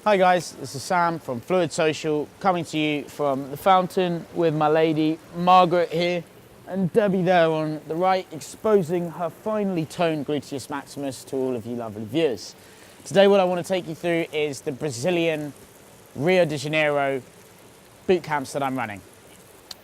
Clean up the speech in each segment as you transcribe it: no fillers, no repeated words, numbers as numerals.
Hi guys, this is Sam from Fluid Social, coming to you from the fountain with my lady Margaret here and Debbie there on the right, exposing her finely toned gluteus maximus to all of you lovely viewers. Today what I want to take you through is the Brazilian Rio de Janeiro boot camps that I'm running.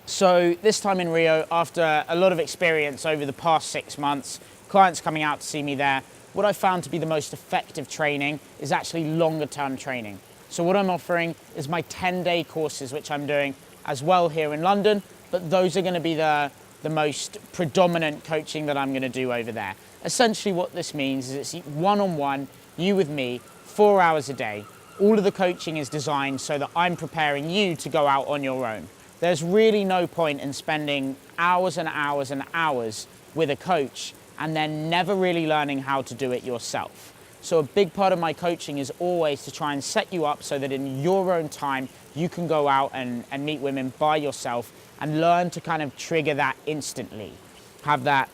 So this time in Rio, after a lot of experience over the past 6 months, clients coming out to see me there, what I found to be the most effective training is actually longer term training. So what I'm offering is my 10-day courses, which I'm doing as well here in London, but those are going to be the most predominant coaching that I'm going to do over there. Essentially what this means is it's one-on-one, you with me, 4 hours a day. All of the coaching is designed so that I'm preparing you to go out on your own. There's really no point in spending hours and hours and hours with a coach and then never really learning how to do it yourself. So a big part of my coaching is always to try and set you up so that in your own time, you can go out and meet women by yourself and learn to kind of trigger that instantly. Have that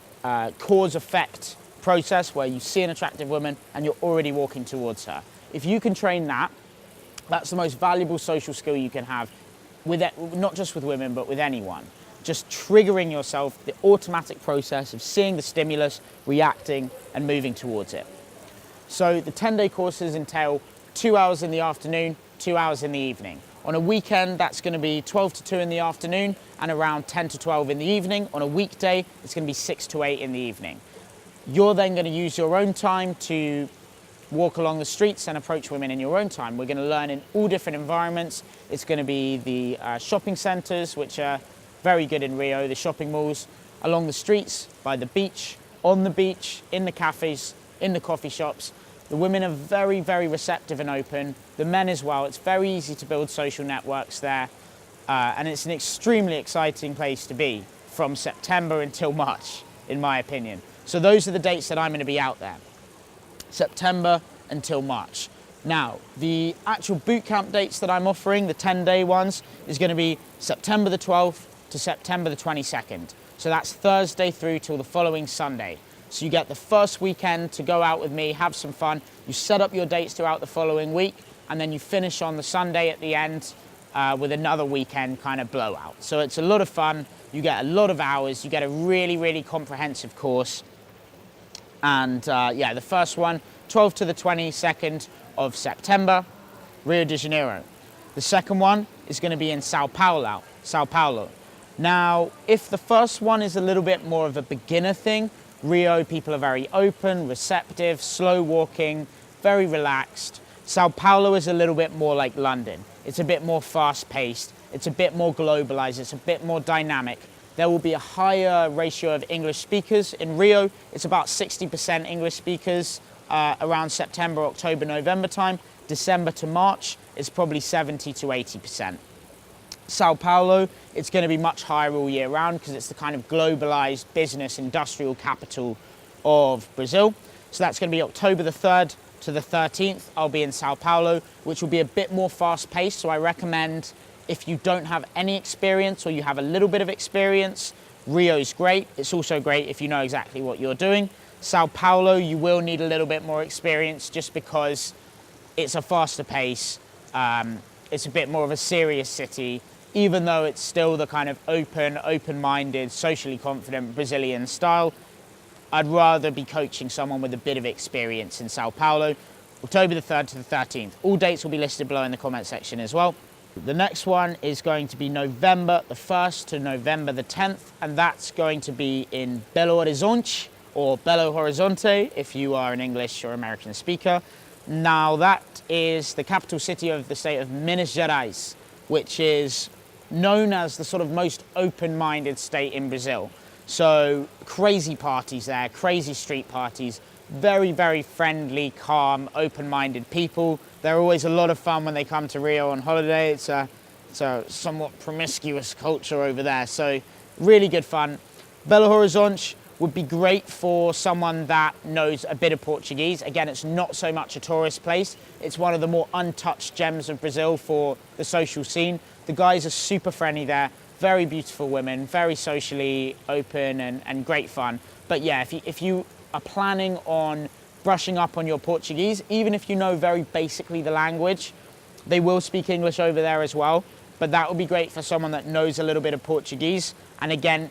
cause-effect process where you see an attractive woman and you're already walking towards her. If you can train that, that's the most valuable social skill you can have, with it, not just with women, but with anyone. Just triggering yourself, the automatic process of seeing the stimulus, reacting, and moving towards it. So the 10-day courses entail 2 hours in the afternoon, 2 hours in the evening. On a weekend, that's going to be 12 to 2 in the afternoon and around 10 to 12 in the evening. On a weekday, it's going to be 6 to 8 in the evening. You're then going to use your own time to walk along the streets and approach women in your own time. We're going to learn in all different environments. It's going to be the shopping centres, which are very good in Rio, the shopping malls, along the streets, by the beach, on the beach, in the cafes, in the coffee shops. The women are very, very receptive and open. The men as well. It's very easy to build social networks there. And it's an extremely exciting place to be from September until March, in my opinion. So those are the dates that I'm going to be out there. September until March. Now, the actual boot camp dates that I'm offering, the 10-day ones, is going to be September the 12th to September the 22nd. So that's Thursday through till the following Sunday. So you get the first weekend to go out with me, have some fun. You set up your dates throughout the following week, and then you finish on the Sunday at the end with another weekend kind of blowout. So it's a lot of fun. You get a lot of hours. You get a really, really comprehensive course. And yeah, the first one, 12th to the 22nd of September, Rio de Janeiro. The second one is going to be in Sao Paulo. Now, if the first one is a little bit more of a beginner thing, Rio people are very open, receptive, slow walking, very relaxed. Sao Paulo is a little bit more like London. It's a bit more fast paced, it's a bit more globalized, it's a bit more dynamic. There will be a higher ratio of English speakers. In Rio, it's about 60% English speakers around September, October, November time. December to March, it's probably 70 to 80%. Sao Paulo, it's going to be much higher all year round because it's the kind of globalized business industrial capital of Brazil. So that's going to be October the 3rd to the 13th. I'll be in Sao Paulo, which will be a bit more fast paced. So I recommend, if you don't have any experience or you have a little bit of experience, Rio's great. It's also great if you know exactly what you're doing. Sao Paulo, you will need a little bit more experience just because it's a faster pace. It's a bit more of a serious city, even though it's still the kind of open-minded, socially confident Brazilian style. I'd rather be coaching someone with a bit of experience in Sao Paulo. October the 3rd to the 13th. All dates will be listed below in the comment section as well. The next one is going to be November the 1st to November the 10th, and that's going to be in Belo Horizonte, or Belo Horizonte if you are an English or American speaker. Now that is the capital city of the state of Minas Gerais, which is known as the sort of most open-minded state in Brazil. So crazy parties there, crazy street parties, very, very friendly, calm, open-minded people. They're always a lot of fun when they come to Rio on holiday. It's a somewhat promiscuous culture over there, so really good fun. Belo Horizonte would be great for someone that knows a bit of Portuguese. Again, it's not so much a tourist place. It's one of the more untouched gems of Brazil for the social scene. The guys are super friendly there, very beautiful women, very socially open and great fun. But yeah, if you are planning on brushing up on your Portuguese, even if you know very basically the language, They will speak English over there as well, but that would be great for someone that knows a little bit of Portuguese. And again,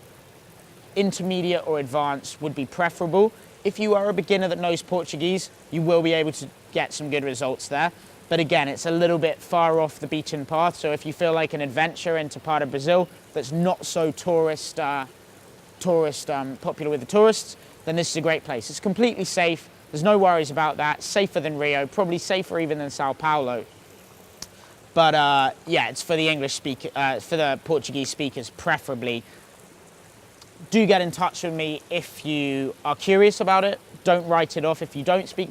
intermediate or advanced would be preferable. If you are a beginner that knows Portuguese, you will be able to get some good results there. But again, it's a little bit far off the beaten path. So if you feel like an adventure into part of Brazil that's not so popular with the tourists, then this is a great place. It's completely safe. There's no worries about that. Safer than Rio, probably safer even than Sao Paulo. But yeah, it's for the for the Portuguese speakers preferably. Do get in touch with me if you are curious about it. Don't write it off if you don't speak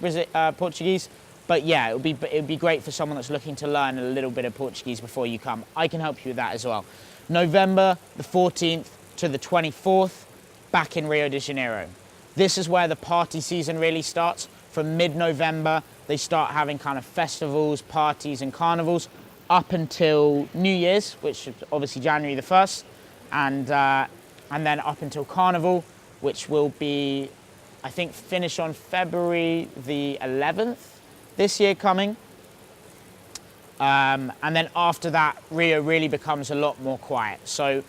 Portuguese. But yeah, it would be great for someone that's looking to learn a little bit of Portuguese before you come. I can help you with that as well. November the 14th to the 24th, back in Rio de Janeiro. This is where the party season really starts. From mid-November, they start having kind of festivals, parties and carnivals up until New Year's, which is obviously January the 1st. And then up until Carnival, which will be, I think, finish on February the 11th this year coming. And then after that, Rio really becomes a lot more quiet. So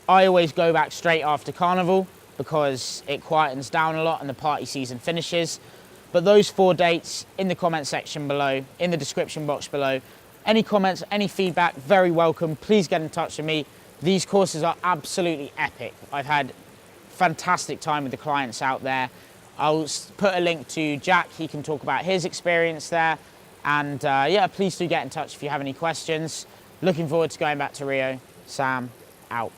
I always go back straight after Carnival because it quietens down a lot and the party season finishes. But those 4 dates in the comment section below, in the description box below. Any comments, any feedback, very welcome. Please get in touch with me. These courses are absolutely epic. I've had fantastic time with the clients out there. I'll put a link to Jack. He can talk about his experience there. And yeah, please do get in touch if you have any questions. Looking forward to going back to Rio. Sam, out.